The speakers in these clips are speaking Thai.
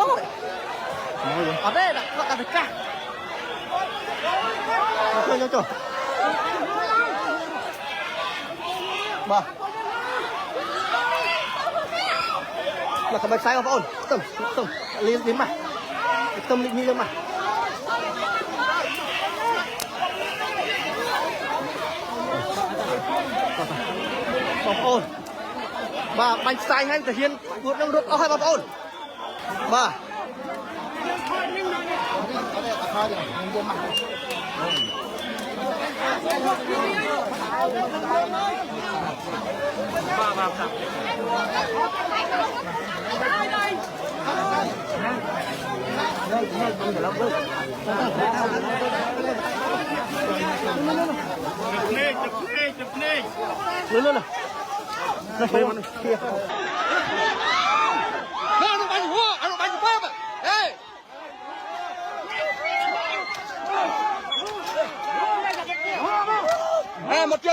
thôi ở đây là các bạn phải cắt cho bà là các bạn sai không ổn tầm liên đến mà tâm định như mà bóng ổn bà bánh sai hay thể hiện vượt năng lực hai bóng ổn bà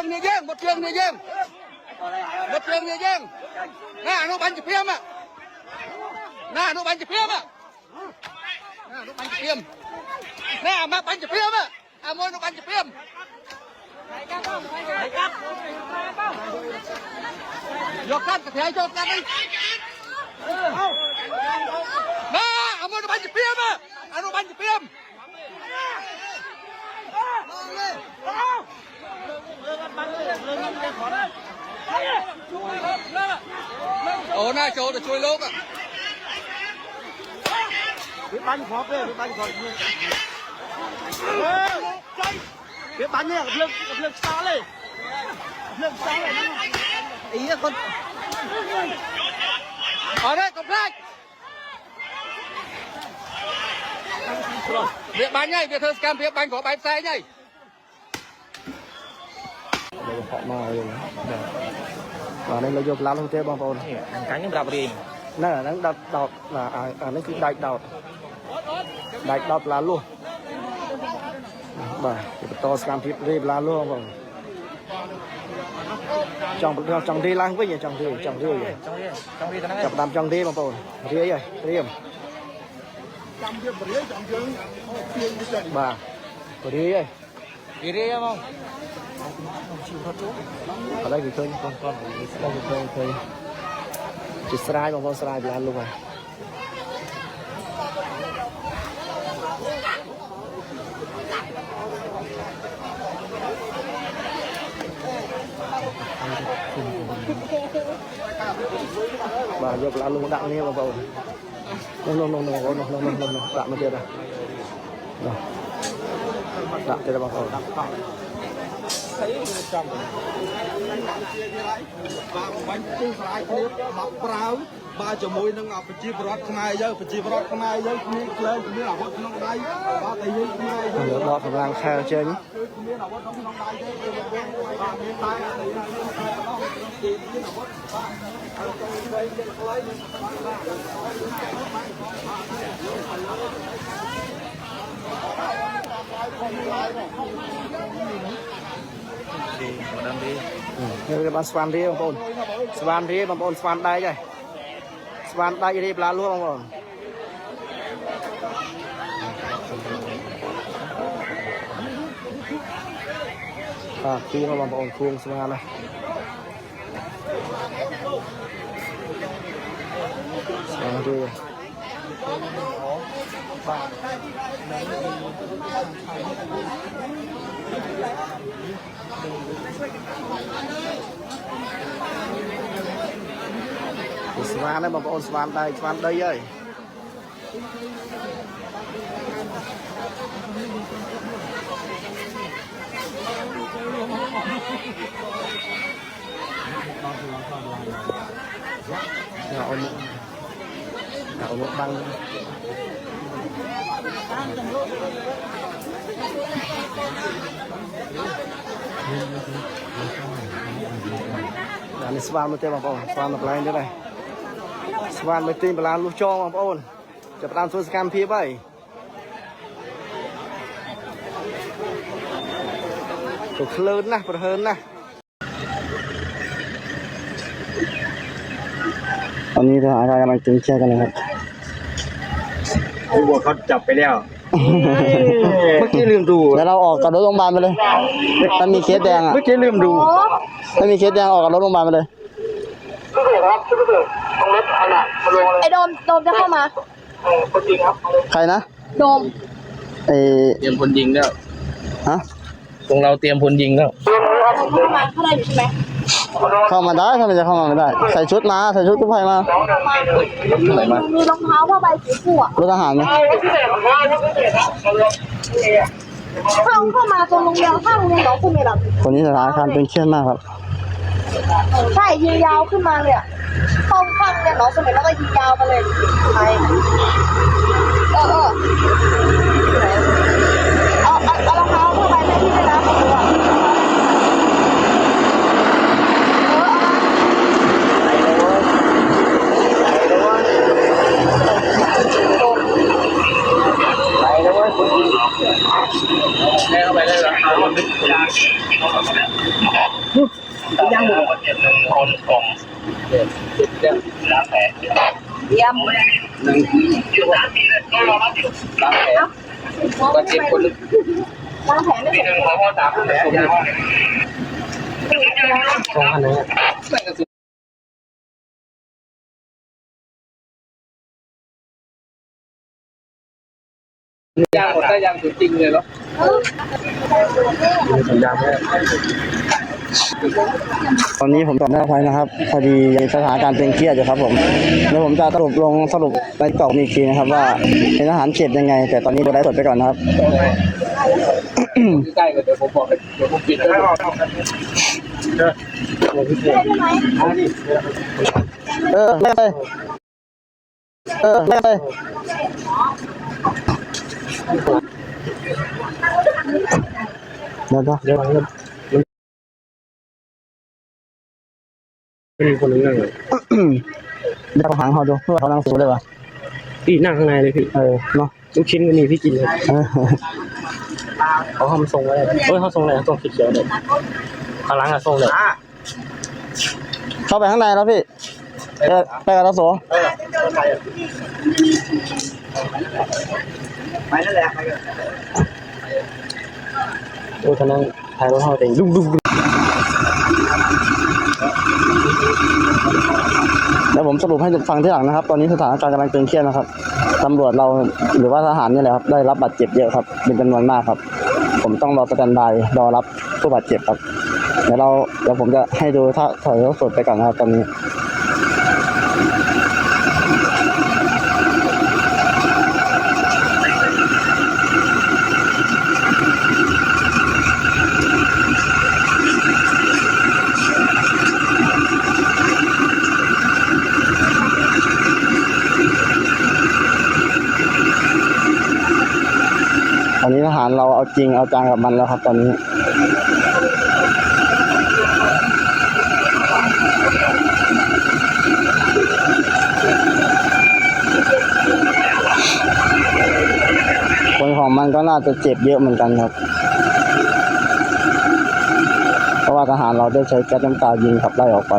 lên này kia một trường người dân nè nó bắn chụp phim à nè nó bắn chụp phim à nè mà bắn chụp phim à à mua nó bắn chụp phim vô cắt cái cho cắt đi nè à mua nó bắn chụp phim à nó bắn chụp phim ồ na chỗ để chui lốp à biết bắn khó ghê biết bắn khó biết bắn nha gặp lực xa lên ý là con ở đây cầm flag việc bắn nhảy việc thơ scam việc bắn có bắn sai nhảy họ mời và đây là vô làm không thế bông bông cánh đập đi nè nó đập đọt là nó cứ đạch đọt là luôn bà to scam thiệp đi là luôn bông trong đi lang với gì trong đi chọc đam trong đi bông bông đi ấy đi bà của đi ấy đi không ở đây thì thôi con đây thì thôi chỉ srai bằng con srai là luôn rồi bà vô là luôn đặng nghe vào vào đặng nó kia đây đặng kia vào vào bánh trưng phải kia mặc prau ba chục mùi nâng ngọc chi bọt này giờ chi bọt này giờ như lên như là bọt nông đây ba tay như này đó phải làm khe chơi nhé như bạn swan đi bông bồn swan đây đây swan đây đi là luôn bông bồn khi mà bông bồn khuôn swan này swan đi swan đấy mà bọn swan đây ơi Đậu một băng Ini swan mesti bang Paul, swan lain je dah. Swan mesti berlalu cong bang Paul. Cepat teruskan pi bay. Tụt lớn nè, bật hơn nè. ตอนนี้เรากำลังตึงใจกันนะครับ ผู้บอกเขาจับไปแล้ว เมื่อกี้ลืมดู เดี๋ยวเราออกกับรถโรงพยาบาลไปเลยถ้ามีเคสแดงอ่ะ เมื่อกี้ลืมดู ถ้ามีเคสแดงออกกับรถโรงพยาบาลไปเลย ไอ้โดมจะเข้ามา ใครนะ โดม ไอ เตรียมคนยิงแล้ว ฮะ ตรงเราเตรียมคนยิงแล้ว เข้ามาเข้าได้อยู่ใช่ไหม เข้ามาได้ถ้ามันจะเข้ามาไม่ได้ ใส่ชุดมาใส่ชุดกู้ภัยมา มีรองเท้าผ้าใบสีฟูอ่ะ รถทหารไหม เข้ามาตรงโรงเรียนข้างโรงเรียนหนองคุณเมลับ คนนี้สถานการณ์เป็นเครียดมากครับ ใช่ยิงยาวขึ้นมาเลยอ่ะเข้าข้างโรงเรียนหนองสมัยแล้วก็ยิงยาวมาเลยใช่เอารองเท้าผ้าใบให้พี่ด้วยนะของหนูอ่ะแม่เข้าไปได้แล้วเอาคนนึกยางหมดคนของเจ็บล้างแผล เยี่ยม หนึ่งล้างแผลก็เจ็บคนนึง ล้างแผลไม่สมควร พอ3แผล2,000เลยยางหมดได้ยางจริงเลยเหรอสัญญาณไม่ ตอนนี้ผมตอบได้อภัยนะครับ พอดีสถานการณ์เป็นเครียดอยู่ครับผมเดี๋ยวผมจะสรุปในกล่องอีกทีนะครับว่าเป็นทหารเจ็บยังไง แต่ตอนนี้ดูไลฟ์สดไปก่อนนะครับ ใกล้กันเดี๋ยวผมบอกเลยเดี๋ยวผมปิดแล้ว ไม่เลยไม่เลยเดี๋ยวเป็นคนนึงนั่งเลย เดี๋ยวหางเขาดูเพื่อเขานั่งสูเลยวะ พี่นั่งข้างในเลยพี่ เนาะ ลูกชิ้นก็มีพี่กินเลยเขาทำทรงอะไรเขาทรงอะไรทรงสีเขียวเลยข้างหลังอะทรงเลย เข้าไปข้างในแล้วพี่ไปกับเราโส ไปนั่นแหละ โอ้ท่านั่งถ่ายรถเขาเองดุ้งเดี๋ยวผมสรุปให้ฟังที่หลังนะครับ ตอนนี้สถานการณ์กำลังตึงเครียดนะครับตำรวจเราหรือว่าทหารนี่แหละครับได้รับบาดเจ็บเยอะครับเป็นจำนวนมากครับผมต้องรอสแตนบายรอรับผู้บาดเจ็บครับเดี๋ยวผมจะให้ดูถ้าถอยรถสดไปก่อนนะครับตอนนี้ตอนนี้ทหารเราเอาจริงเอาจังกับมันแล้วครับตอนนี้คนของมันก็น่าจะเจ็บเยอะเหมือนกันครับเพราะว่าทหารเราได้ใช้แก๊สน้ำตายิงขับไล่ออกไป